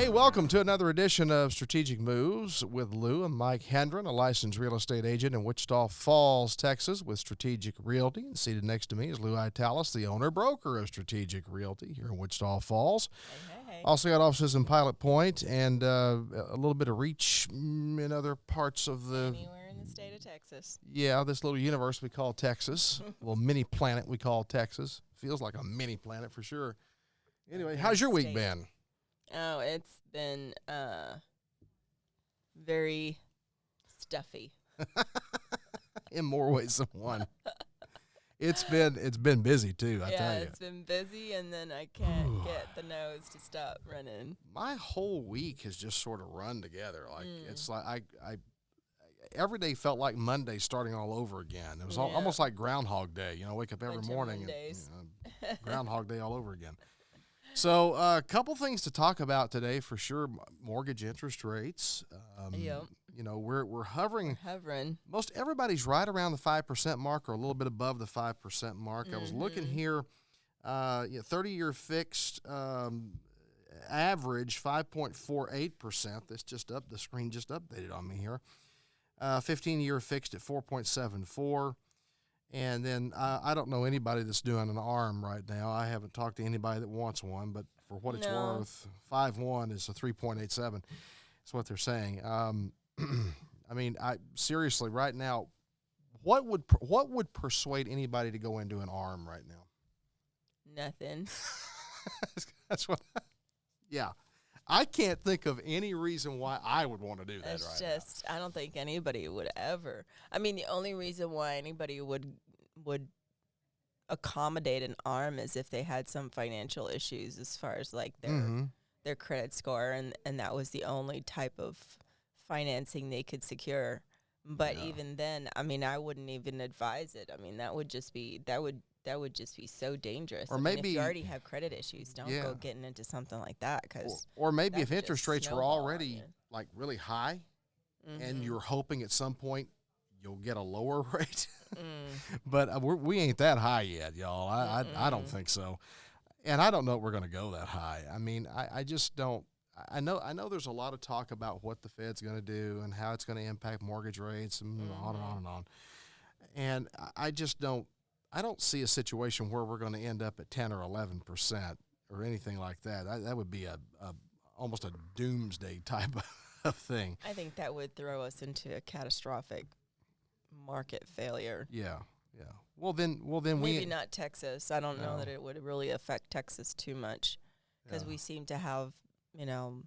Hey, welcome to another edition of Strategic Moves with Lou and Mike Hendren, a licensed real estate agent in Wichita Falls, Texas, with Strategic Realty. And seated next to me is Lou Italis, the owner-broker of Strategic Realty here in Wichita Falls. Hey. Also got offices in Pilot Point and a little bit of reach in other parts of the... Anywhere in the state of Texas. Yeah, this little universe we call Texas, a little mini planet we call Texas. Feels like a mini planet for sure. Anyway, how's your week been? Oh, it's been very stuffy. In more ways than one. It's been busy too, I tell you. Yeah, it's been busy, and then I can't get the nose to stop running. My whole week has just sort of run together. Like it's like I every day felt like Monday starting all over again. It was almost like Groundhog Day. You know, wake up every morning and Groundhog Day all over again. So a couple things to talk about today for sure. Mortgage interest rates. Yep. You know, we're hovering. Hovering. Most everybody's right around the 5% mark or a little bit above the 5% mark. I was looking here, 30-year fixed average 5.48%. That's just up. The screen just updated on me here. 15-year fixed at 4.74. And then I don't know anybody that's doing an ARM right now. I haven't talked to anybody that wants one, but for what it's worth, 5.1 is a 3.87. That's what they're saying. I mean, seriously, right now, what would persuade anybody to go into an ARM right now? Nothing. That's what. Yeah, I can't think of any reason why I would want to do that It's right just, I don't think anybody would ever. I mean, the only reason why anybody would accommodate an ARM is if they had some financial issues as far as like their credit score, and that was the only type of financing they could secure. But even then, I mean, I wouldn't even advise it. I mean, that would just be so dangerous. Or I mean, maybe if you already have credit issues, don't go getting into something like that. Cause or maybe if could interest just rates were snowball on already you. like really high, and you're hoping at some point you'll get a lower rate. But we ain't that high yet, y'all. I don't think so. And I don't know if we're going to go that high. I mean, I just don't. I know there's a lot of talk about what the Fed's going to do and how it's going to impact mortgage rates and on and on and on. And I just don't. I don't see a situation where we're going to end up at 10 or 11% or anything like that. That would be almost a doomsday type of thing. I think that would throw us into a catastrophic market failure. Yeah. Well then maybe not Texas. I don't know that it would really affect Texas too much because we seem to have, an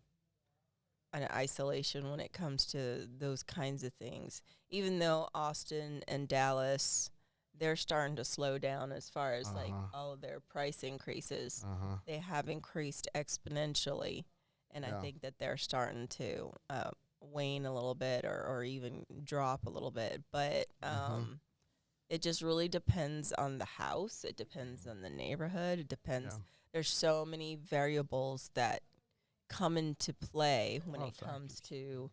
isolation when it comes to those kinds of things. Even though Austin and Dallas, they're starting to slow down as far as like all of their price increases. They have increased exponentially, and I think that they're starting to wane a little bit or even drop a little bit. But it just really depends on the house. It depends on the neighborhood. It depends. Yeah. There's so many variables that come into play when it comes to,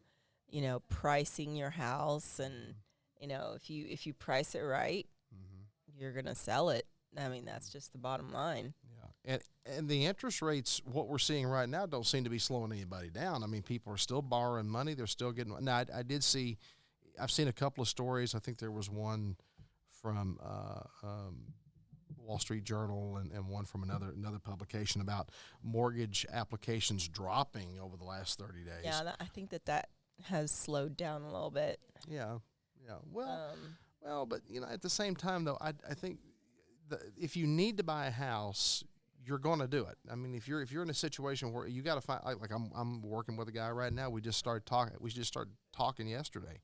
pricing your house. And, if you price it right, you're going to sell it. I mean, that's just the bottom line. Yeah. And the interest rates, what we're seeing right now, don't seem to be slowing anybody down. I mean, people are still borrowing money. They're still getting. Now, I've seen a couple of stories. I think there was one from Wall Street Journal and one from another publication about mortgage applications dropping over the last 30 days. Yeah, I think that has slowed down a little bit. Yeah. Well, but at the same time though, I think if you need to buy a house, you're going to do it. I mean, if you're in a situation where you got to find, like I'm working with a guy right now. We just started talking yesterday.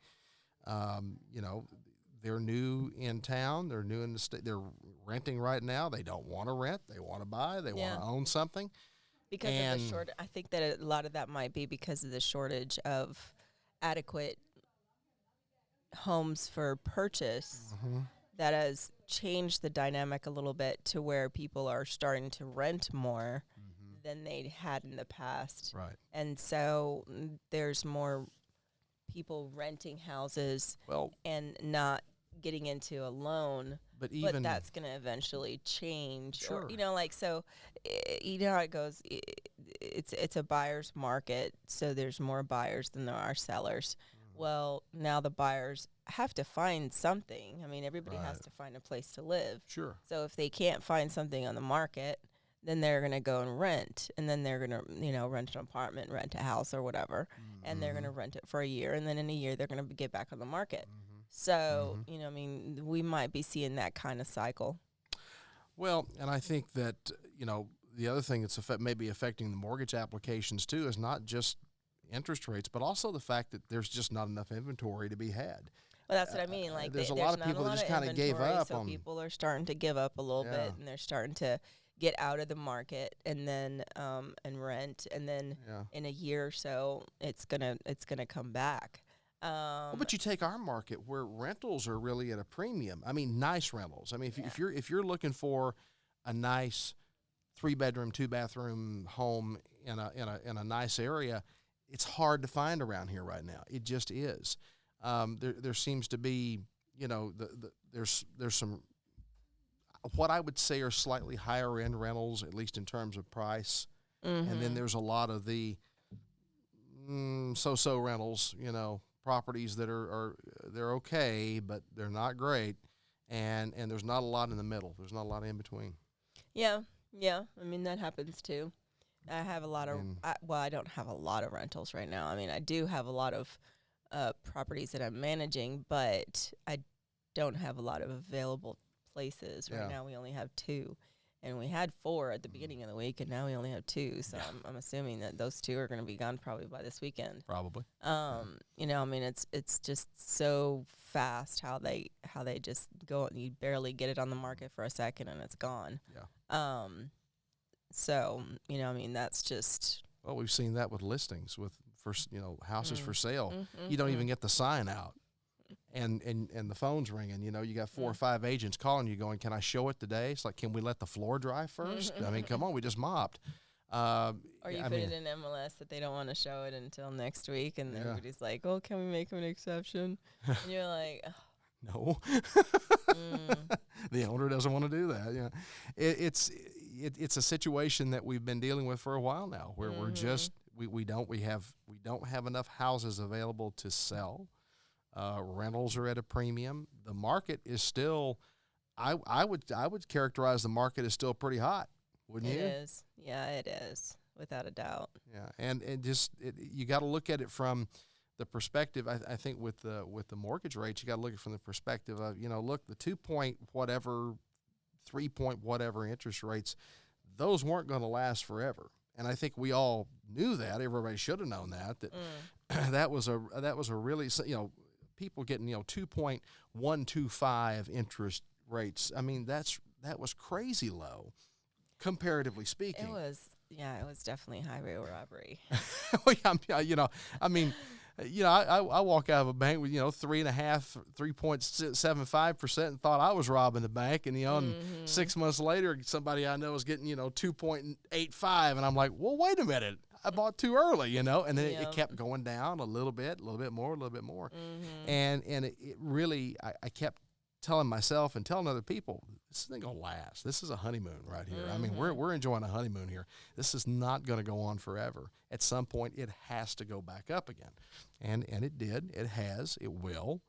They're new in town. They're new in the state. They're renting right now. They don't want to rent. They want to buy. They want to own something. Because of the short, I think that a lot of that might be because of the shortage of adequate homes for purchase. That has changed the dynamic a little bit to where people are starting to rent more than they had in the past. Right. And so there's more people renting houses and not getting into a loan, but that's going to eventually change. Sure. Or, so, how it goes. it's a buyer's market, so there's more buyers than there are sellers. Well, now the buyers have to find something. I mean, everybody has to find a place to live. Sure. So if they can't find something on the market, then they're going to go and rent, and then they're going to, rent an apartment, rent a house or whatever, and they're going to rent it for a year, and then in a year they're going to get back on the market. So, I mean, we might be seeing that kind of cycle. Well, and I think that, the other thing that's maybe affecting the mortgage applications too is not just interest rates, but also the fact that there's just not enough inventory to be had. Well, that's what I mean. Like, there's a lot of people that just kind of gave up so on. people are starting to give up a little bit, and they're starting to get out of the market, and then and rent, and then in a year or so, it's gonna come back. But you take our market where rentals are really at a premium. I mean, nice rentals. I mean, if you're looking for a nice 3-bedroom, 2-bathroom home in a nice area, it's hard to find around here right now. It just is. There seems to be, there's some what I would say are slightly higher end rentals, at least in terms of price, and then there's a lot of the so-so rentals, properties that they're okay, but they're not great, and there's not a lot in the middle. There's not a lot in between. Yeah. I mean, that happens too. I have a lot of, I don't have a lot of rentals right now. I mean, I do have a lot of properties that I'm managing, but I don't have a lot of available places. Right now we only have 2. And we had 4 at the beginning of the week, and now we only have 2. So I'm assuming that those 2 are going to be gone probably by this weekend. Probably. I mean, it's just so fast how they just go, and you barely get it on the market for a second and it's gone. Yeah. So, I mean, that's just. Well, we've seen that with listings houses for sale. You don't even get the sign out. And the phone's ringing. You got 4 or 5 agents calling you going, can I show it today? It's like, can we let the floor dry first? I mean, come on, we just mopped. Or you put it in MLS that they don't want to show it until next week, and everybody's like, oh, can we make an exception? And you're like, no. The owner doesn't want to do that. Yeah, it's a situation that we've been dealing with for a while now, where we're just we don't have enough houses available to sell. Rentals are at a premium. The market is still, I would characterize the market as still pretty hot, wouldn't you? It is. Yeah, it is, without a doubt. Yeah, and you got to look at it from the perspective. I think with the mortgage rates, you got to look at it from the perspective of, look, the 2 point whatever, 3 point whatever interest rates, those weren't going to last forever. And I think we all knew that. Everybody should have known that that was a really, people getting 2.125 interest rates. I mean, that was crazy low, comparatively speaking. It was definitely highway robbery. I walk out of a bank with 3.75% and thought I was robbing the bank, and and 6 months later, somebody I know is getting 2.85, and I'm like, well, wait a minute. I bought too early, and then it kept going down a little bit more. And it really, I kept telling myself and telling other people, this isn't going to last. This is a honeymoon right here. I mean, we're enjoying a honeymoon here. This is not going to go on forever. At some point, it has to go back up again. And it did. It has. It will.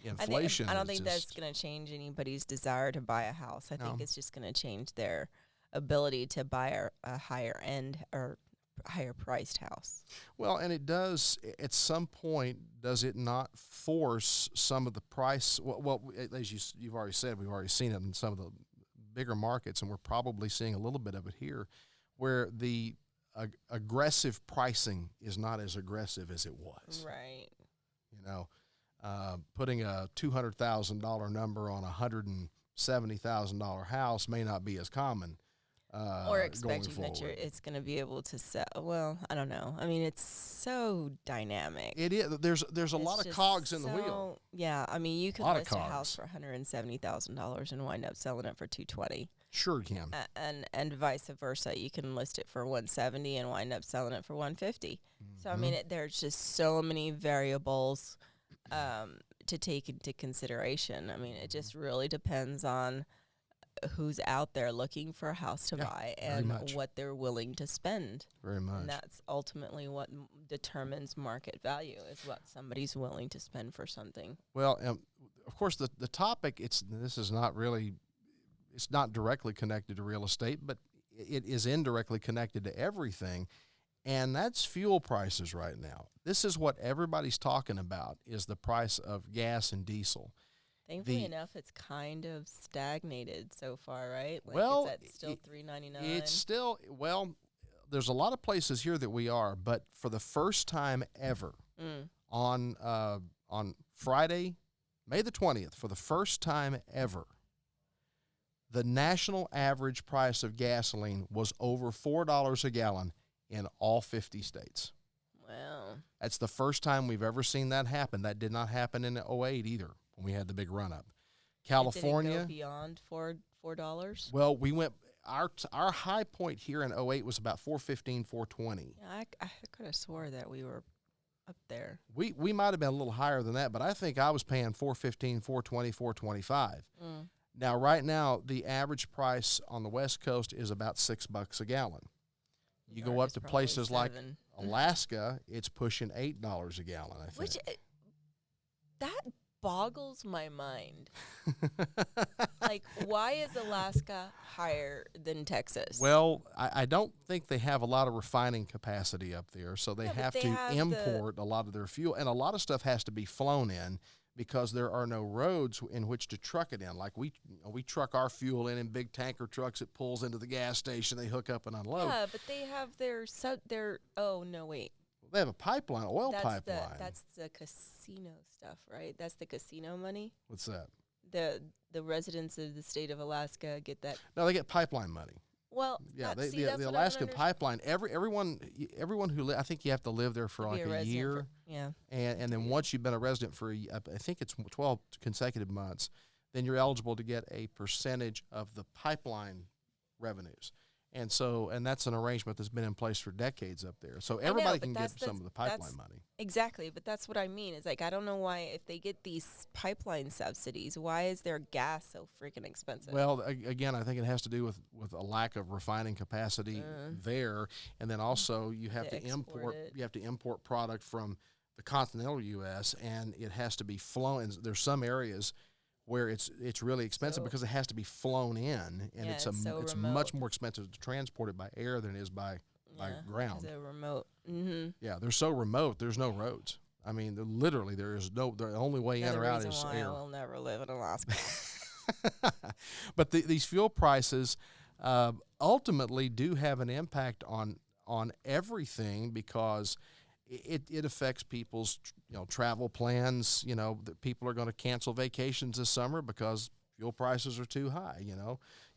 Inflation. I don't think that's going to change anybody's desire to buy a house. I think it's just going to change their ability to buy a higher end or higher priced house. Well, and it does, at some point, does it not force some of the price? Well, as you've already said, we've already seen it in some of the bigger markets, and we're probably seeing a little bit of it here, where the aggressive pricing is not as aggressive as it was. Right. Putting a $200,000 number on a $170,000 house may not be as common. Or expecting that it's going to be able to sell. Well, I don't know. I mean, it's so dynamic. It is. There's a lot of cogs in the wheel. Yeah, I mean, you could list a house for $170,000 and wind up selling it for $220,000. Sure can. And vice versa. You can list it for $170,000 and wind up selling it for $150,000. So I mean, there's just so many variables to take into consideration. I mean, it just really depends on who's out there looking for a house to buy and what they're willing to spend. Very much. And that's ultimately what determines market value, is what somebody's willing to spend for something. Well, of course, the topic, this is not really, it's not directly connected to real estate, but it is indirectly connected to everything, and that's fuel prices right now. This is what everybody's talking about, is the price of gas and diesel. Thankfully enough, it's kind of stagnated so far, right? Like, well, is that still $3.99? It's still, well, there's a lot of places here that we are, but for the first time ever, on Friday, May the 20th, for the first time ever, the national average price of gasoline was over $4 a gallon in all 50 states. Wow. That's the first time we've ever seen that happen. That did not happen in 2008 either, when we had the big run-up. California. Did it go beyond $4? Well, we went, our high point here in 2008 was about $4.15, $4.20. Yeah, I could have swore that we were up there. We might have been a little higher than that, but I think I was paying $4.15, $4.20, $4.25. Now, right now, the average price on the West Coast is about $6 a gallon. You go up to places like Alaska, it's pushing $8 a gallon, I think. Which, that boggles my mind. Like, why is Alaska higher than Texas? Well, I don't think they have a lot of refining capacity up there, so they have to import a lot of their fuel, and a lot of stuff has to be flown in, because there are no roads in which to truck it in. Like we truck our fuel in big tanker trucks. It pulls into the gas station. They hook up and unload. Yeah, but they have their oh, no, wait. They have a pipeline, pipeline. That's the casino stuff, right? That's the casino money. What's that? The residents of the state of Alaska get that. No, they get pipeline money. Well, yeah, the Alaskan pipeline. Everyone who I think you have to live there for like a year. Yeah. And then once you've been a resident for I think it's 12 consecutive months, then you're eligible to get a percentage of the pipeline revenues. And that's an arrangement that's been in place for decades up there. So everybody can get some of the pipeline money. Exactly, but that's what I mean. It's like, I don't know why, if they get these pipeline subsidies, why is their gas so freaking expensive? Well, again, I think it has to do with a lack of refining capacity there, and then also you have to import product from the continental U.S. and it has to be flown. And there's some areas where it's really expensive because it has to be flown in, and it's much more expensive to transport it by air than it is by ground. They're remote. Mm-hmm. Yeah, they're so remote. There's no roads. I mean, the only way in or out is air. I will never live in Alaska. But these fuel prices ultimately do have an impact on everything, because it affects people's travel plans. That people are going to cancel vacations this summer because fuel prices are too high.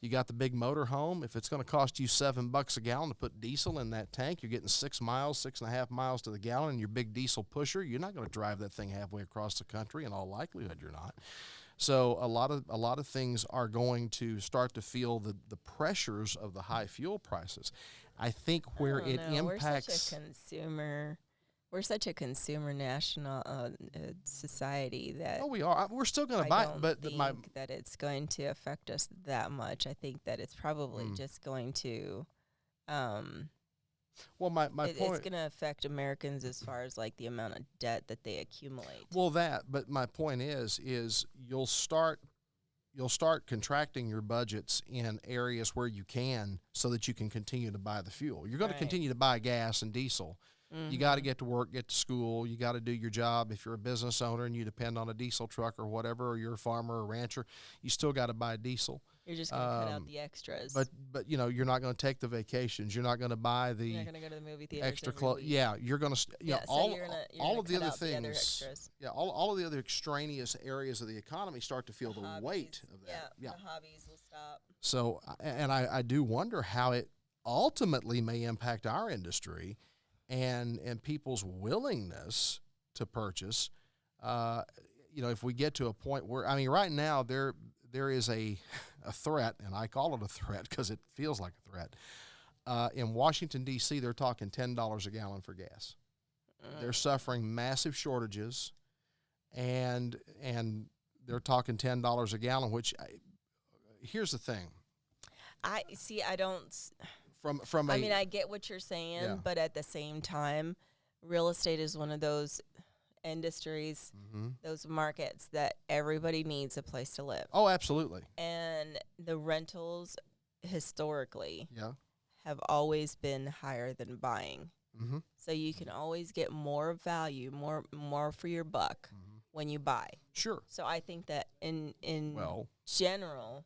You got the big motor home. If it's going to cost you $7 a gallon to put diesel in that tank, you're getting 6.5 miles to the gallon in your big diesel pusher. You're not going to drive that thing halfway across the country. In all likelihood, you're not. So a lot of things are going to start to feel the pressures of the high fuel prices. I think where it impacts. We're such a consumer national society that. Oh, we are. We're still going to buy it, but I don't think that it's going to affect us that much. I think that it's probably just going to. Well, my point. It's going to affect Americans as far as like the amount of debt that they accumulate. Well, but my point is you'll start contracting your budgets in areas where you can, so that you can continue to buy the fuel. You're going to continue to buy gas and diesel. Mm-hmm. You got to get to work, get to school. You got to do your job. If you're a business owner and you depend on a diesel truck or whatever, or you're a farmer or rancher, you still got to buy diesel. You're just going to cut out the extras. But you're not going to take the vacations. You're not going to buy the. You're not going to go to the movie theater. Extra clothes. Yeah, you're going to. All of the other things. All of the other extraneous areas of the economy start to feel the weight of that. Yeah, the hobbies will stop. So, and I do wonder how it ultimately may impact our industry. And people's willingness to purchase, if we get to a point where, right now there is a threat, and I call it a threat because it feels like a threat. In Washington, D.C., they're talking $10 a gallon for gas. They're suffering massive shortages, and they're talking $10 a gallon, which, here's the thing. I see. I don't. From I mean, I get what you're saying, Yeah. but at the same time, real estate is one of those industries, those markets that everybody needs a place to live. Oh, absolutely. And the rentals historically Yeah. have always been higher than buying. Mm-hmm. So you can always get more value, more for your buck when you buy. Sure. So I think that in Well, general,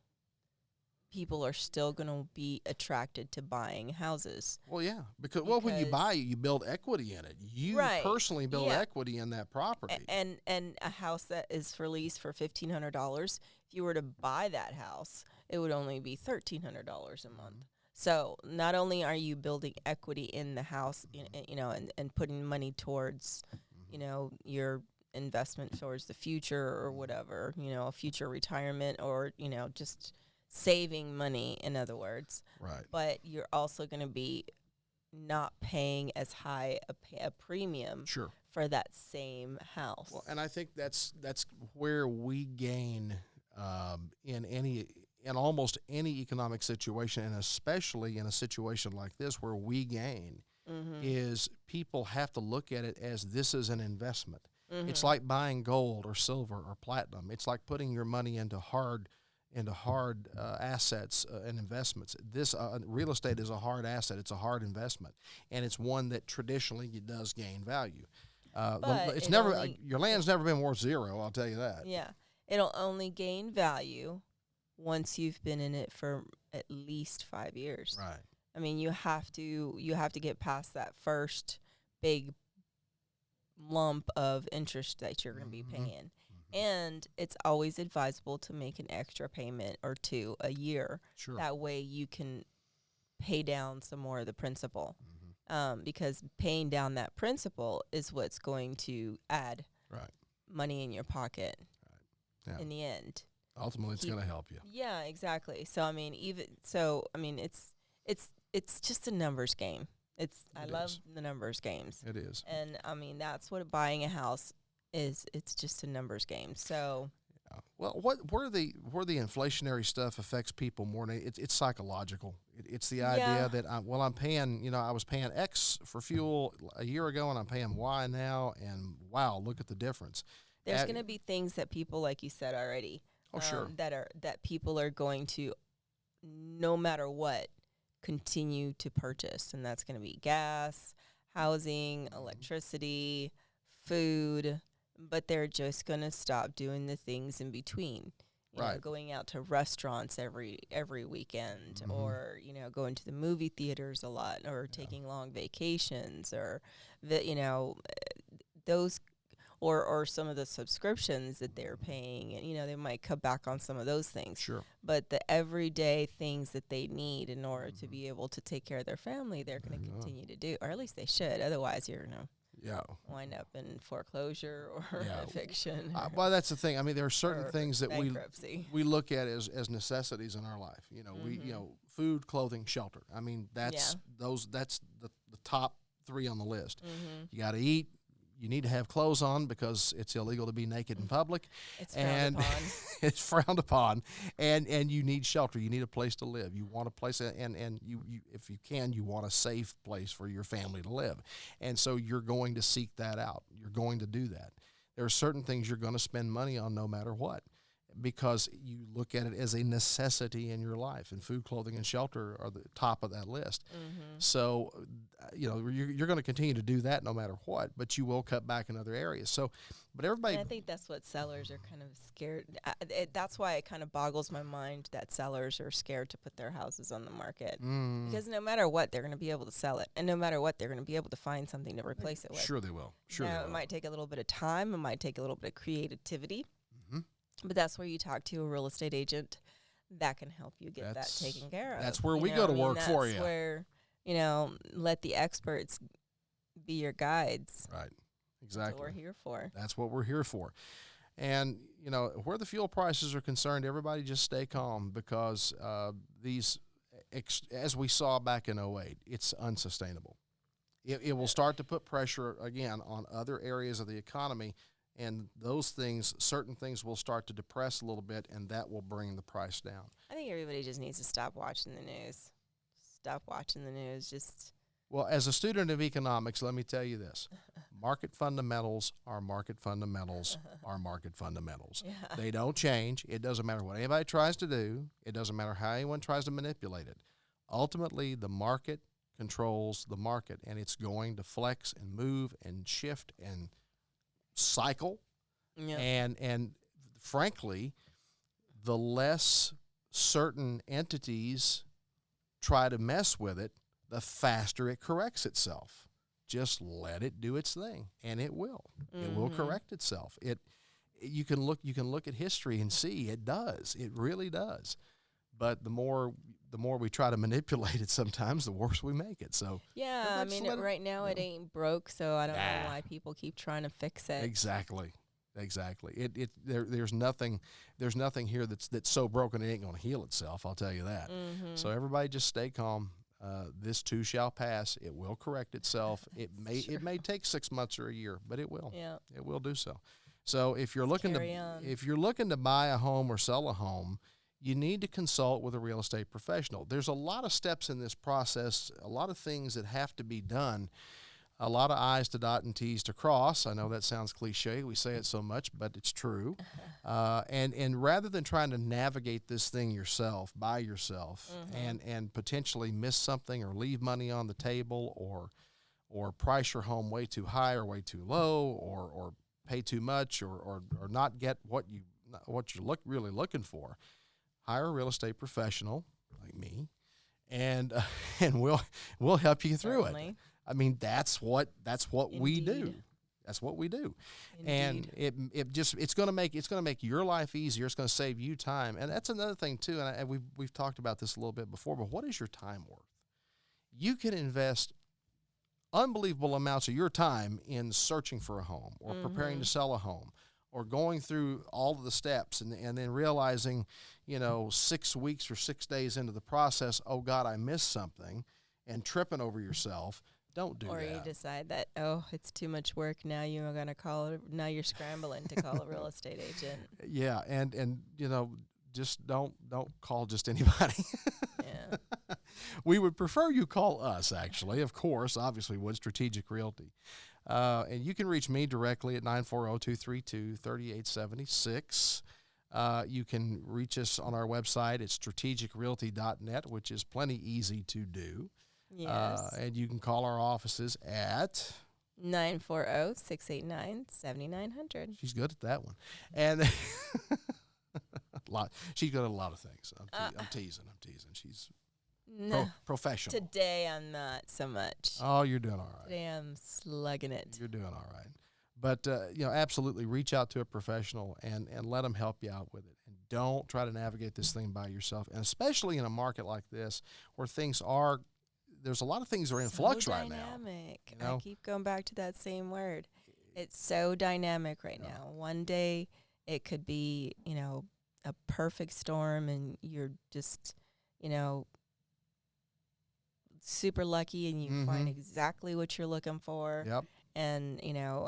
people are still going to be attracted to buying houses. well, yeah, because when you buy, you build equity in it. You Right. personally build Yeah. equity in that property. And a house that is for lease for $1,500, if you were to buy that house, it would only be $1,300 a month. So not only are you building equity in the house, and putting money towards, your investment towards the future or whatever, a future retirement or, just saving money, in other words. Right. But you're also going to be not paying as high a premium Sure. for that same house. Well, and I think that's where we gain in almost any economic situation, and especially in a situation like this where we gain, is people have to look at it as this is an investment. It's like buying gold or silver or platinum. It's like putting your money into hard assets and investments. This real estate is a hard asset. It's a hard investment, and it's one that traditionally does gain value. It's never your land's never been worth zero. I'll tell you that. Yeah, it'll only gain value once you've been in it for at least 5 years. Right. I mean, you have to get past that first big lump of interest that you're going to be paying. And it's always advisable to make an extra payment or two a year. Sure. That way you can pay down some more of the principal. Because paying down that principal is what's going to add money in your pocket in the end. Ultimately, it's going to help you. Yeah, exactly. So, I mean, it's just a numbers game. I love the numbers games. It is. And, I mean, that's what buying a house is. It's just a numbers game. So, well, where the inflationary stuff affects people more than it's psychological. It's the idea that I'm paying. I was paying X for fuel a year ago, and I'm paying Y now, and wow, look at the difference. There's going to be things that people, like you said already, sure, that people are going to, no matter what, continue to purchase, and that's going to be gas, housing, electricity, food. But they're just going to stop doing the things in between. You know, going out to restaurants every weekend, or, going to the movie theaters a lot, or taking long vacations, or, those, or some of the subscriptions that they're paying. And, they might cut back on some of those things. Sure. But the everyday things that they need in order to be able to take care of their family, they're going to continue to do, or at least they should. Otherwise, you're, wind up in foreclosure or eviction. Well, that's the thing. I mean, there are certain things that bankruptcy. we look at as necessities in our life. We food, clothing, shelter. I mean, that's the top three on the list. You got to eat. You need to have clothes on because it's illegal to be naked in public. It's frowned upon. It's frowned upon. And you need shelter. You need a place to live. You want a place, and you if you can, you want a safe place for your family to live. And so you're going to seek that out. You're going to do that. There are certain things you're going to spend money on no matter what, because you look at it as a necessity in your life, and food, clothing, and shelter are the top of that list. So, you're going to continue to do that no matter what, but you will cut back in other areas. So, but everybody... And I think that's what sellers are kind of scared. That's why it kind of boggles my mind that sellers are scared to put their houses on the market. Because no matter what, they're going to be able to sell it. And no matter what, they're going to be able to find something to replace it with. Sure they will. It might take a little bit of time. It might take a little bit of creativity. But that's where you talk to a real estate agent that can help you get that taken care of. That's where we go to work for you. That's where, let the experts be your guides. Right. Exactly. That's what we're here for. That's what we're here for. And, where the fuel prices are concerned, everybody just stay calm, because as we saw back in 2008, it's unsustainable. It will start to put pressure, again, on other areas of the economy. and those things, certain things will start to depress a little bit, and that will bring the price down. I think everybody just needs to stop watching the news. Stop watching the news. Just Well, as a student of economics, let me tell you this. Market fundamentals are market fundamentals are market fundamentals. yeah. They don't change. It doesn't matter what anybody tries to do. It doesn't matter how anyone tries to manipulate it. Ultimately, the market controls the market, and it's going to flex and move and shift and cycle. Yeah. And frankly, the less certain entities try to mess with it, the faster it corrects itself. Just let it do its thing, and it will. It will correct itself. You can look at history and see it does. It really does. But the more we try to manipulate it, sometimes the worse we make it. So Yeah, I mean, right now it ain't broke, so I don't know why people keep trying to fix it. Exactly. There's nothing here that's so broken it ain't going to heal itself. I'll tell you that. So everybody just stay calm. This too shall pass. It will correct itself. It may take 6 months or a year, but it will. Yeah. It will do so. So if you're looking to buy a home or sell a home, you need to consult with a real estate professional. There's a lot of steps in this process, a lot of things that have to be done, a lot of I's to dot and T's to cross. I know that sounds cliche. We say it so much, but it's true. And rather than trying to navigate this thing by yourself, and potentially miss something or leave money on the table or price your home way too high or way too low or pay too much or not get what you're really looking for, hire a real estate professional like me, and we'll help you through it. I mean, that's what we do. That's what we do. Indeed. And it's going to make your life easier. It's going to save you time. And that's another thing too. And we've talked about this a little bit before, but what is your time worth? You can invest unbelievable amounts of your time in searching for a home or preparing to sell a home or going through all of the steps and then realizing, 6 weeks or 6 days into the process, oh God, I missed something, and tripping over yourself. Don't do that. Or you decide that, it's too much work. Now you're going to now you're scrambling to call a real estate agent. Yeah. And just don't call just anybody. Yeah. We would prefer you call us, actually, of course, obviously, Wood Strategic Realty. And you can reach me directly at 940-232-3876. You can reach us on our website at strategicrealty.net, which is plenty easy to do. Yes. And you can call our offices at 940-689-7900. She's good at that one. And she's good at a lot of things. I'm teasing. She's professional. Today I'm not so much. Oh, you're doing all right. Today I'm slugging it. You're doing all right. But, absolutely reach out to a professional and let them help you out with it. And don't try to navigate this thing by yourself. And especially in a market like this where there's a lot of things that are in flux right now. Dynamic. I keep going back to that same word. It's so dynamic right now. One day it could be, a perfect storm and you're just, super lucky and you find exactly what you're looking for. Yep. And,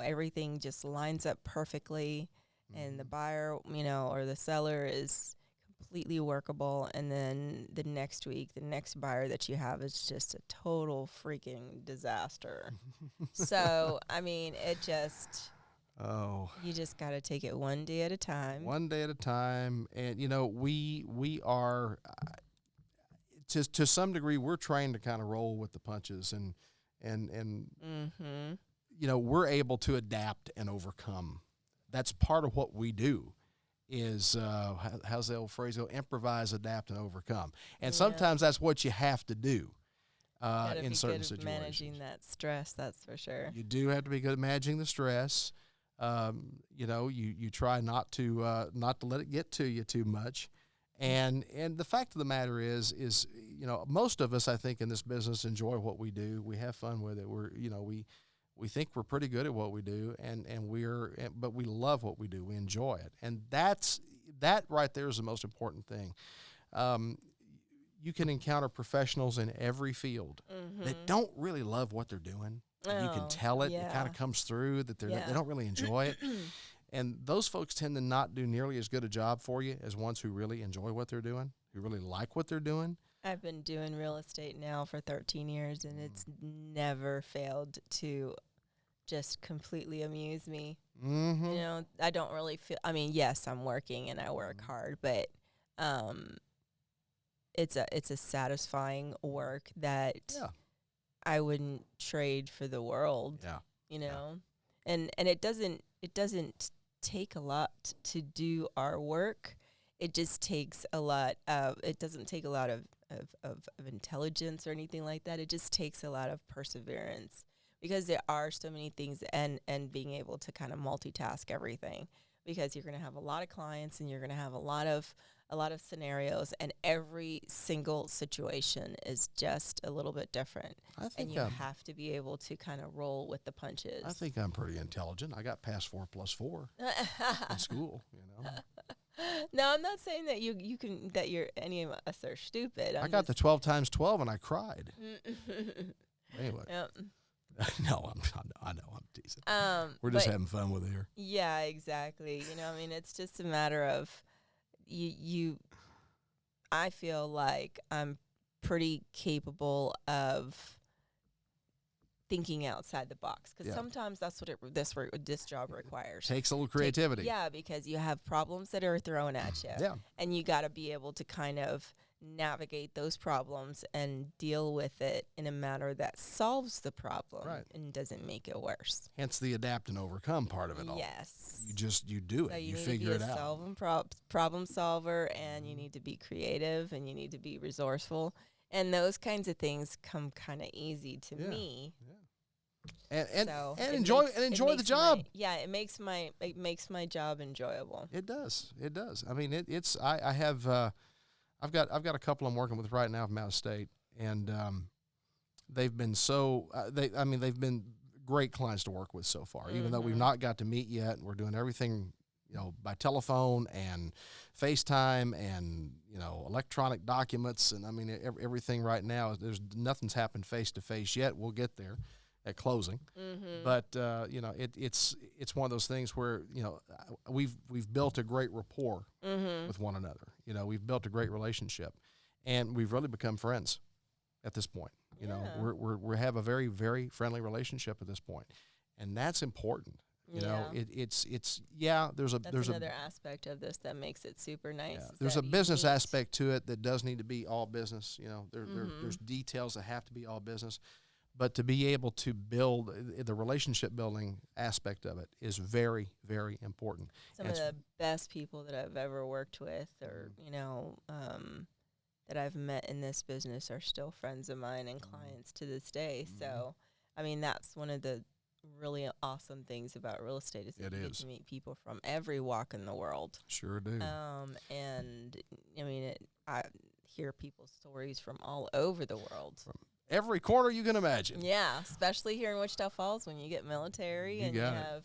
everything just lines up perfectly and the buyer, or the seller is completely workable. And then the next week, the next buyer that you have is just a total freaking disaster. So, I mean, you just got to take it one day at a time. One day at a time. And, we are, to some degree, we're trained to kind of roll with the punches and we're able to adapt and overcome. That's part of what we do is, how's the old phrase go? Improvise, adapt, and overcome. And sometimes that's what you have to do in certain situations. Managing that stress, that's for sure. You do have to be good at managing the stress. You try not to let it get to you too much. And the fact of the matter is most of us, I think, in this business enjoy what we do. We have fun with it. We think we're pretty good at what we do, but we love what we do. We enjoy it, and that right there is the most important thing. You can encounter professionals in every field that don't really love what they're doing. You can tell it. Yeah. It kind of comes through that they don't really enjoy it. And those folks tend to not do nearly as good a job for you as ones who really enjoy what they're doing, who really like what they're doing. I've been doing real estate now for 13 years, and it's never failed to just completely amuse me. Mm-hmm. You know, I don't really feel, I mean, yes, I'm working and I work hard, but it's a satisfying work that I wouldn't trade for the world. Yeah. You know, and it doesn't take a lot to do our work. It just takes a lot of, it doesn't take a lot of intelligence or anything like that. It just takes a lot of perseverance, because there are so many things, and being able to kind of multitask everything, because you're going to have a lot of clients and you're going to have a lot of scenarios, and every single situation is just a little bit different. And you have to be able to kind of roll with the punches. I think I'm pretty intelligent. I got past 4+4 in school, you know. No, I'm not saying that you're any of us are stupid. I got the 12 times 12 and I cried. Anyway. Yep. No, I know I'm teasing. We're just having fun with it here. Yeah, exactly. You know, I mean, it's just a matter of I feel like I'm pretty capable of thinking outside the box, because sometimes that's what this job requires. Takes a little creativity. Yeah, because you have problems that are thrown at you. Yeah. And you got to be able to kind of navigate those problems and deal with it in a manner that solves the problem and doesn't make it worse. Hence the adapt and overcome part of it all. Yes. You do it. So you figure it out. You need to be a problem solver, and you need to be creative, and you need to be resourceful. And those kinds of things come kind of easy to me. Yeah. And enjoy the job. It makes my job enjoyable. It does. I mean, I've got a couple I'm working with right now from out of state, and they've been they've been great clients to work with so far. Even though we've not got to meet yet, and we're doing everything, you know, by telephone and FaceTime and, you know, electronic documents, and I mean everything right now. Nothing's happened face to face yet. We'll get there at closing, but you know, it's one of those things where, you know, we've built a great rapport with one another. You know, we've built a great relationship, and we've really become friends at this point. You know, we have a very, very friendly relationship at this point, and that's important. You know, it's there's another aspect of this that makes it super nice. Yeah, there's a business aspect to it that does need to be all business. You know, there's details that have to be all business. But to be able to build the relationship building aspect of it is very, very important. Some of the best people that I've ever worked with, or, you know, that I've met in this business are still friends of mine and clients to this day. So, I mean, that's one of the really awesome things about real estate, is that you get to meet people from every walk in the world. Sure do. And I mean, I hear people's stories from all over the world. From every corner you can imagine. Yeah, especially here in Wichita Falls when you get military and you have,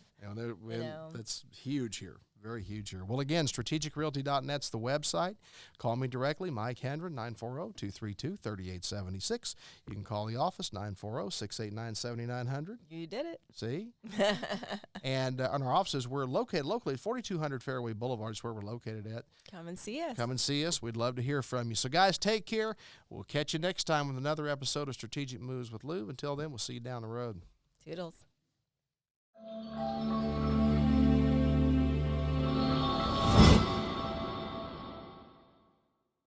that's huge here. Very huge here. Well, again, strategicrealty.net's the website. Call me directly, Mike Hendren, 940-232-3876. You can call the office, 940-689-7900. You did it. See? And on our offices, we're located locally at 4200 Fairway Boulevard is where we're located at. Come and see us. Come and see us. We'd love to hear from you. So, guys, take care. We'll catch you next time with another episode of Strategic Moves with Lou. Until then, we'll see you down the road. Toodles.